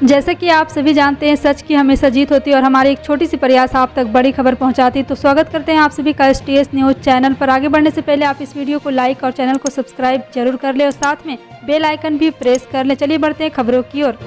जैसे कि आप सभी जानते हैं, सच की हमेशा जीत होती है और हमारी एक छोटी सी प्रयास आप तक बड़ी खबर पहुंचाती है। तो स्वागत करते हैं आप सभी का STS न्यूज़ चैनल पर। आगे बढ़ने से पहले आप इस वीडियो को लाइक और चैनल को सब्सक्राइब जरूर कर ले और साथ में बेल आइकन भी प्रेस कर ले। चलिए बढ़ते हैं खबरों की ओर।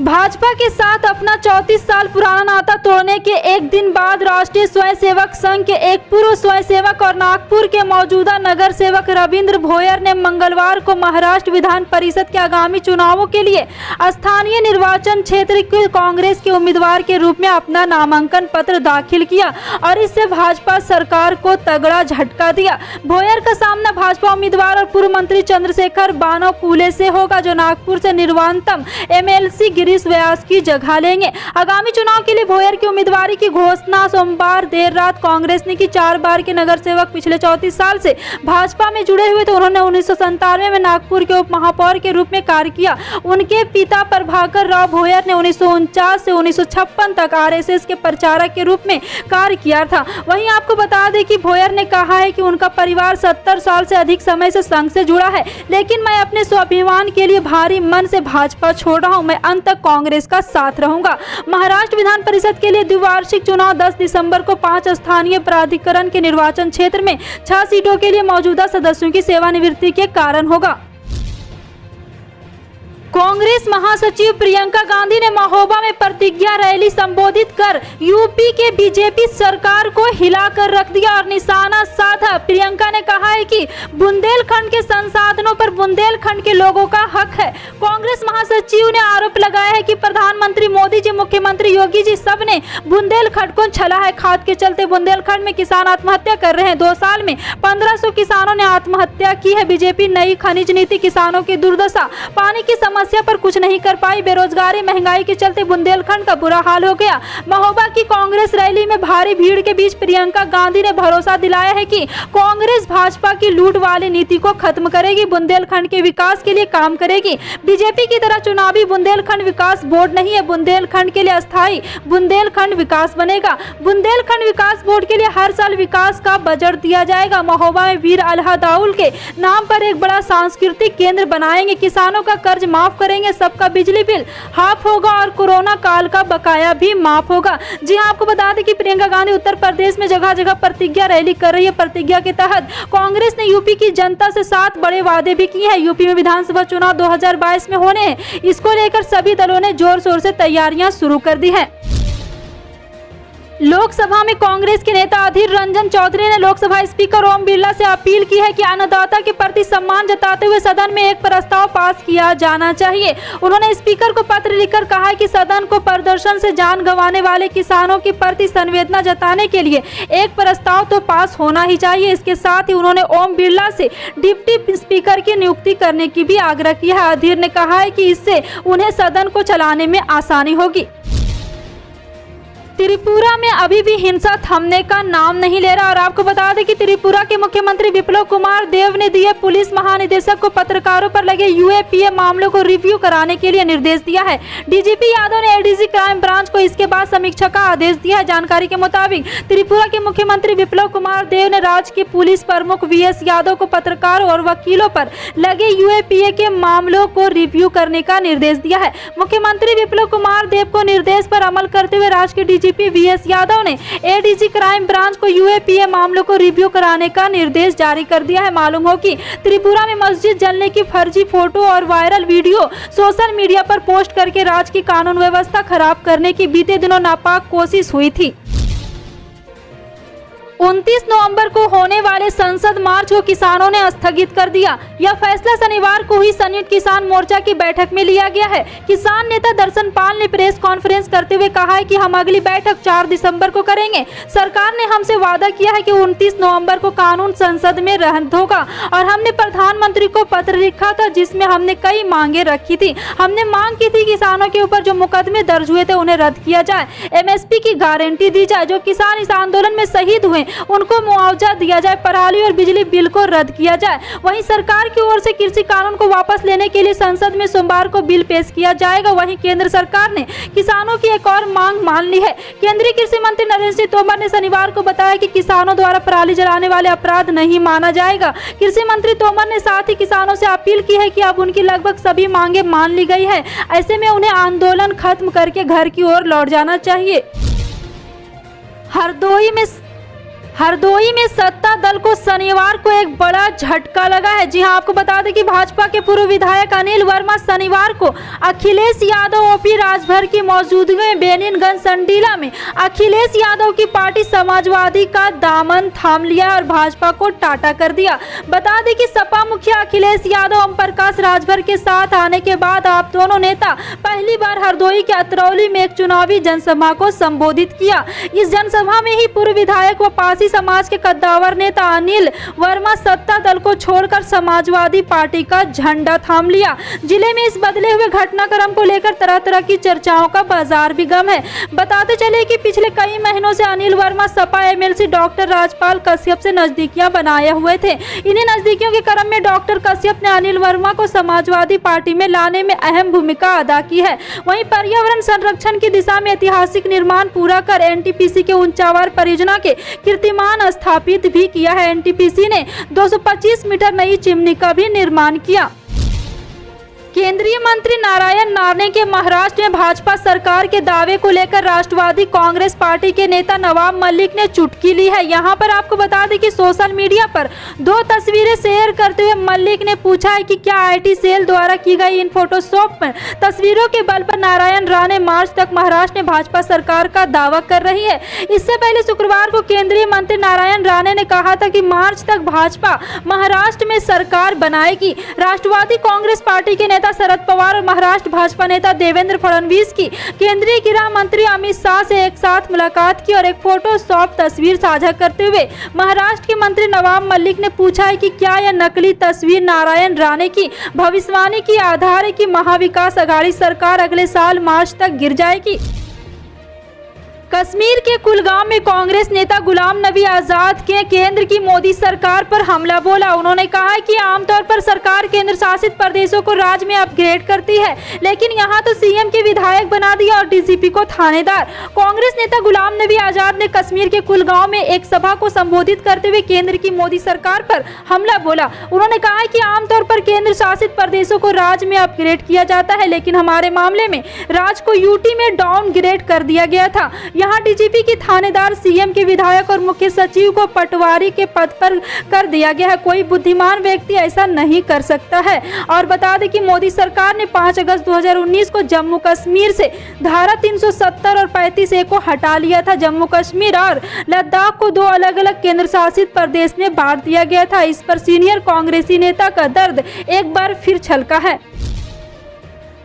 भाजपा के साथ अपना 34 साल पुराना नाता तोड़ने के एक दिन बाद राष्ट्रीय स्वयंसेवक संघ के एक पूर्व स्वयंसेवक और नागपुर के मौजूदा नगर सेवक रविंद्र भोयर ने मंगलवार को महाराष्ट्र विधान परिषद के आगामी चुनावों के लिए स्थानीय निर्वाचन क्षेत्र के कांग्रेस के उम्मीदवार के रूप में अपना नामांकन पत्र दाखिल किया और इससे भाजपा सरकार को तगड़ा झटका दिया। भोयर का सामना भाजपा उम्मीदवार और पूर्व मंत्री चंद्रशेखर बानोकुले से होगा, जो नागपुर से निर्वातम MLC गिरीश व्यास की जगह लेंगे। आगामी चुनाव के लिए भोयर की उम्मीदवारी की घोषणा सोमवार देर रात कांग्रेस ने की। 4 बार के नगर सेवक पिछले 34 साल से भाजपा में जुड़े हुए थे। उन्होंने 1997 में नागपुर के उप महापौर के रूप में कार्य किया। उनके पिता प्रभाकर राव भोयर ने 1949 से 1956 तक RSS के प्रचारक के रूप में कार्य किया था। वहीं आपको बता दें कि भोयर ने कहा है कि उनका परिवार 70 साल से अधिक समय से संघ से जुड़ा है, लेकिन मैं अपने स्वाभिमान के लिए भारी मन से भाजपा छोड़ रहा हूं। मैं अंत तक कांग्रेस का साथ रहूंगा। महाराष्ट्र विधान परिषद के लिए द्विवार्षिक चुनाव 10 दिसंबर को 5 स्थानीय प्राधिकरण के निर्वाचन क्षेत्र में 6 सीटों के लिए मौजूदा सदस्यों की सेवानिवृत्ति के कारण होगा। कांग्रेस महासचिव प्रियंका गांधी ने महोबा में प्रतिज्ञा रैली संबोधित कर यूपी के बीजेपी सरकार को हिलाकर रख दिया और निशाना साधा। प्रियंका ने कहा है कि बुंदेलखंड के संसाधनों पर बुंदेलखंड के लोगों का हक है। कांग्रेस महासचिव ने आरोप लगाया है कि प्रधानमंत्री मोदी जी, मुख्यमंत्री योगी जी सब ने बुंदेलखंड को छला है। खाद के चलते बुंदेलखंड में किसान आत्महत्या कर रहे हैं। 2 साल में 1500 किसानों ने आत्महत्या की है। बीजेपी नई खनिज नीति, किसानों की दुर्दशा, पानी की समस्या पर कुछ नहीं कर पाई। बेरोजगारी, महंगाई के चलते बुंदेलखंड का बुरा हाल हो गया। महोबा की कांग्रेस रैली में भारी भीड़ के बीच प्रियंका गांधी ने भरोसा दिलाया है कि कांग्रेस भाजपा की लूट वाली नीति को खत्म करेगी, बुंदेलखंड के विकास के लिए काम करेगी। बीजेपी की तरह चुनावी बुंदेलखंड विकास बोर्ड नहीं है। बुंदेलखंड के लिए अस्थायी बुंदेलखंड विकास बनेगा। बुंदेलखंड विकास बोर्ड के लिए हर साल विकास का बजट दिया जाएगा। महोबा में वीर अल्लाह दाउल के नाम पर एक बड़ा सांस्कृतिक केंद्र बनाएंगे। किसानों का कर्ज माफ करेंगे, सबका बिजली बिल हाफ होगा और कोरोना काल का बकाया भी माफ होगा। जी हां, आपको बता दें कि प्रियंका गांधी उत्तर प्रदेश में जगह जगह प्रतिज्ञा रैली कर रही है। प्रतिज्ञा के तहत कांग्रेस ने यूपी की जनता से 7 बड़े वादे भी किए हैं। यूपी में विधानसभा चुनाव 2022 में होने हैं। इसको लेकर सभी दलों ने जोर शोर से तैयारियां शुरू कर दी है। लोकसभा में कांग्रेस के नेता अधीर रंजन चौधरी ने लोकसभा स्पीकर ओम बिरला से अपील की है कि अन्नदाता के प्रति सम्मान जताते हुए सदन में एक प्रस्ताव पास किया जाना चाहिए। उन्होंने स्पीकर को पत्र लिखकर कहा है कि सदन को प्रदर्शन से जान गंवाने वाले किसानों के प्रति संवेदना जताने के लिए एक प्रस्ताव तो पास होना ही चाहिए। इसके साथ ही उन्होंने ओम बिरला से डिप्टी स्पीकर की नियुक्ति करने की भी आग्रह किया है। अधीर ने कहा है कि इससे उन्हें सदन को चलाने में आसानी होगी। त्रिपुरा में अभी भी हिंसा थमने का नाम नहीं ले रहा और आपको बता दें कि त्रिपुरा के मुख्यमंत्री विप्लव कुमार देव ने दिए पुलिस महानिदेशक को पत्रकारों पर लगे UAPA मामलों को रिव्यू कराने के लिए निर्देश दिया है। DGP यादव ने ADG क्राइम ब्रांच को इसके बाद समीक्षा का आदेश दिया है। जानकारी के मुताबिक त्रिपुरा के मुख्यमंत्री विप्लव कुमार देव ने राज्य के पुलिस प्रमुख VS यादव को पत्रकारों और वकीलों पर लगे UAPA के मामलों को रिव्यू करने का निर्देश दिया है। मुख्यमंत्री विप्लव कुमार देव को निर्देश पर अमल करते हुए राज्य के DGP VS यादव ने ADG क्राइम ब्रांच को UAPA मामलों को रिव्यू कराने का निर्देश जारी कर दिया है। मालूम हो कि त्रिपुरा में मस्जिद जलने की फर्जी फोटो और वायरल वीडियो सोशल मीडिया पर पोस्ट करके राज्य की कानून व्यवस्था खराब करने की बीते दिनों नापाक कोशिश हुई थी। 29 नवंबर को होने वाले संसद मार्च को किसानों ने स्थगित कर दिया। यह फैसला शनिवार को हुई संयुक्त किसान मोर्चा की बैठक में लिया गया है। किसान नेता दर्शन पाल ने प्रेस कॉन्फ्रेंस करते हुए कहा है कि हम अगली बैठक 4 दिसंबर को करेंगे। सरकार ने हमसे वादा किया है कि 29 नवंबर को कानून संसद में रद्द होगा और हमने प्रधानमंत्री को पत्र लिखा था जिसमें हमने कई मांगे रखी थी। हमने मांग की थी किसानों के ऊपर जो मुकदमे दर्ज हुए थे उन्हें रद्द किया जाए, MSP की गारंटी दी जाए। जो किसान इस आंदोलन में शहीद हुए उनको मुआवजा दिया जाए, पराली और बिजली बिल को रद्द किया जाए। वहीं सरकार की ओर से कृषि कानून को वापस लेने के लिए संसद में सोमवार को बिल पेश किया जाएगा। वहीं केंद्र सरकार ने किसानों की एक और मांग मान ली है। केंद्रीय कृषि मंत्री नरेंद्र सिंह तोमर ने शनिवार को बताया कि किसानों द्वारा पराली जलाने वाले अपराध नहीं माना जाएगा। कृषि मंत्री तोमर ने साथ ही किसानों से अपील की है कि अब उनकी लगभग सभी मांगे मान ली गई है, ऐसे में उन्हें आंदोलन खत्म करके घर की ओर लौट जाना चाहिए। हरदोई में सत्ता दल को शनिवार को एक बड़ा झटका लगा है। जी हां, आपको बता दें कि भाजपा के पूर्व विधायक अनिल वर्मा शनिवार को अखिलेश यादव ओपी राजभर की मौजूदगी में बेनीगंज संडीला में अखिलेश यादव की पार्टी समाजवादी का दामन थाम लिया और भाजपा को टाटा कर दिया। बता दें कि सपा मुखिया अखिलेश यादव ओम प्रकाश राजभर के साथ आने के बाद आप दोनों नेता पहली बार हरदोई के अतरौली में एक चुनावी जनसभा को संबोधित किया। इस जनसभा में ही पूर्व विधायक व पासी समाज के कद्दावर नेता अनिल वर्मा सत्ता दल को छोड़कर समाजवादी पार्टी का झंडा थाम लिया। जिले में इस बदले हुए घटनाक्रम को लेकर तरह तरह की चर्चाओं का बाजार भी गम है। बताते चले कि पिछले कई महीनों से अनिल वर्मा सपा एमएलसी डॉक्टर राजपाल कश्यप से नजदीकियां बनाए हुए थे। इन्हीं नजदीकियों के क्रम में डॉक्टर कश्यप ने अनिल वर्मा को समाजवादी पार्टी में लाने में अहम भूमिका अदा की है। वहीं पर्यावरण संरक्षण की दिशा में ऐतिहासिक निर्माण पूरा कर एनटीपीसी के ऊंचावर परियोजना के कीर्तिमान स्थापित भी किया है। एनटीपीसी ने 225 मीटर नई चिमनी का भी निर्माण किया। केंद्रीय मंत्री नारायण राणे के महाराष्ट्र में भाजपा सरकार के दावे को लेकर राष्ट्रवादी कांग्रेस पार्टी के नेता नवाब मलिक ने चुटकी ली है। यहां पर आपको बता दें कि सोशल मीडिया पर 2 तस्वीरें शेयर करते हुए मलिक ने पूछा है कि क्या आईटी सेल द्वारा की गई इन फोटोशॉप में तस्वीरों के बल पर नारायण राणे मार्च तक महाराष्ट्र में भाजपा सरकार का दावा कर रही है। इससे पहले शुक्रवार को केंद्रीय मंत्री नारायण राणे ने कहा था कि मार्च तक भाजपा महाराष्ट्र में सरकार बनाएगी। राष्ट्रवादी कांग्रेस पार्टी के नेता शरद पवार और महाराष्ट्र भाजपा नेता देवेंद्र फडणवीस की केंद्रीय गृह मंत्री अमित शाह से एक साथ मुलाकात की और एक फोटोशॉप तस्वीर साझा करते हुए महाराष्ट्र के मंत्री नवाब मलिक ने पूछा है कि क्या यह नकली तस्वीर नारायण राणे की भविष्यवाणी की आधार है कि महाविकास आघाड़ी सरकार अगले साल मार्च तक गिर जाएगी। कश्मीर के कुलगाम में कांग्रेस नेता गुलाम नबी आजाद के केंद्र की मोदी सरकार पर हमला बोला। उन्होंने कहा कि आमतौर पर सरकार केंद्र शासित प्रदेशों को राज्य में अपग्रेड करती है, लेकिन यहां तो सीएम के विधायक बना दिया और डीजीपी को थानेदार। कांग्रेस नेता गुलाम नबी आजाद ने कश्मीर के कुलगांव में एक सभा को संबोधित करते हुए केंद्र की मोदी सरकार पर हमला बोला। उन्होंने कहा कि आमतौर पर केंद्र शासित प्रदेशों को राज्य में अपग्रेड किया जाता है, लेकिन हमारे मामले में राज्य को यूटी में डाउनग्रेड कर दिया गया था। यहाँ डीजीपी की थानेदार, सीएम के विधायक और मुख्य सचिव को पटवारी के पद पर कर दिया गया है। कोई बुद्धिमान व्यक्ति ऐसा नहीं कर सकता है। और बता दें कि मोदी सरकार ने 5 अगस्त 2019 को जम्मू कश्मीर से धारा 370 और 35A को हटा लिया था। जम्मू कश्मीर और लद्दाख को 2 अलग अलग केंद्र शासित प्रदेश में बांट दिया गया था। इस पर सीनियर कांग्रेसी नेता का दर्द एक बार फिर छलका है।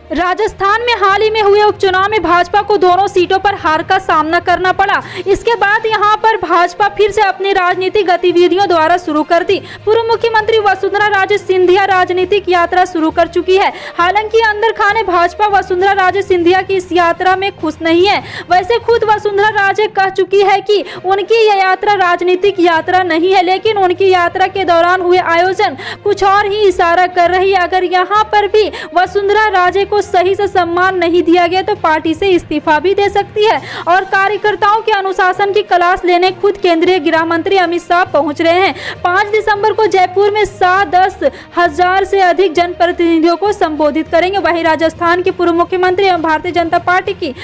राजस्थान में हाल ही में हुए उपचुनाव में भाजपा को दोनों सीटों पर हार का सामना करना पड़ा। इसके बाद यहां पर भाजपा फिर से अपनी राजनीतिक गतिविधियों द्वारा शुरू कर दी। पूर्व मुख्यमंत्री वसुंधरा राजे सिंधिया राजनीतिक यात्रा शुरू कर चुकी है। हालांकि अंदर खाने भाजपा वसुंधरा राजे सिंधिया की इस यात्रा में खुश नहीं है। वैसे खुद वसुंधरा राजे कह चुकी है कि उनकी यह यात्रा राजनीतिक यात्रा नहीं है, लेकिन उनकी यात्रा के दौरान हुए आयोजन कुछ और ही इशारा कर रही है। अगर यहाँ पर भी वसुंधरा राजे को सही से सम्मान नहीं दिया गया तो पार्टी से इस्तीफा भी दे सकती है। और कार्यकर्ताओं के अनुशासन की क्लास लेने खुद केंद्रीय गृह मंत्री अमित शाह पहुंच रहे हैं। 5 दिसंबर को जयपुर में शाह 10,000 से अधिक जनप्रतिनिधियों को संबोधित करेंगे। वहीं राजस्थान के पूर्व मुख्यमंत्री एवं भारतीय जनता पार्टी की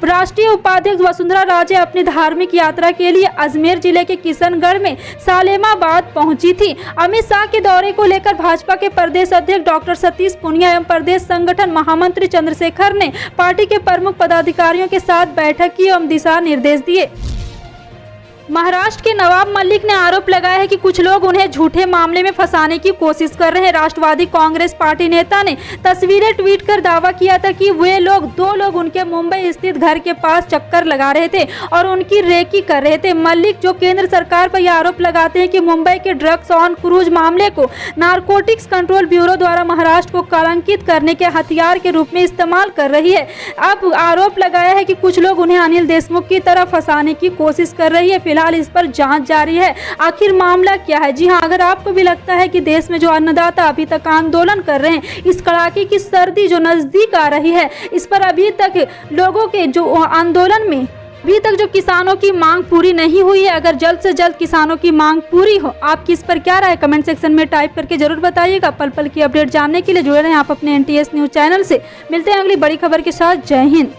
राष्ट्रीय उपाध्यक्ष वसुंधरा राजे अपनी धार्मिक यात्रा के लिए अजमेर जिले के किशनगढ़ में सालेमाबाद पहुंची थी। अमित शाह के दौरे को लेकर भाजपा के प्रदेश अध्यक्ष डॉक्टर सतीश पूनिया एवं प्रदेश संगठन महामंत्री चंद्रशेखर ने पार्टी के प्रमुख पदाधिकारियों के साथ बैठक की एवं दिशा निर्देश दिए। महाराष्ट्र के नवाब मलिक ने आरोप लगाया है कि कुछ लोग उन्हें झूठे मामले में फंसाने की कोशिश कर रहे हैं। राष्ट्रवादी कांग्रेस पार्टी नेता ने तस्वीरें ट्वीट कर दावा किया था कि वे लोग 2 लोग उनके मुंबई स्थित घर के पास चक्कर लगा रहे थे और उनकी रेकी कर रहे थे। मलिक जो केंद्र सरकार पर यह आरोप लगाते हैं कि मुंबई के ड्रग्स ऑन क्रूज मामले को नारकोटिक्स कंट्रोल ब्यूरो द्वारा महाराष्ट्र को कलंकित करने के हथियार के रूप में इस्तेमाल कर रही है। अब आरोप लगाया है कि कुछ लोग उन्हें अनिल देशमुख की तरह फंसाने की कोशिश कर रही है। फिलहाल इस पर जांच जारी है। आखिर मामला क्या है? जी हाँ, अगर आपको भी लगता है कि देश में जो अन्नदाता अभी तक आंदोलन कर रहे हैं, इस कड़ाके की सर्दी जो नजदीक आ रही है, इस पर अभी तक लोगों के जो आंदोलन में अभी तक जो किसानों की मांग पूरी नहीं हुई है, अगर जल्द से जल्द किसानों की मांग पूरी हो, आपकी इस पर क्या राय? कमेंट सेक्शन में टाइप करके जरूर बताइएगा। पल पल की अपडेट जानने के लिए जुड़े रहें आप अपने NTS न्यूज चैनल से। मिलते हैं अगली बड़ी खबर के साथ। जय हिंद।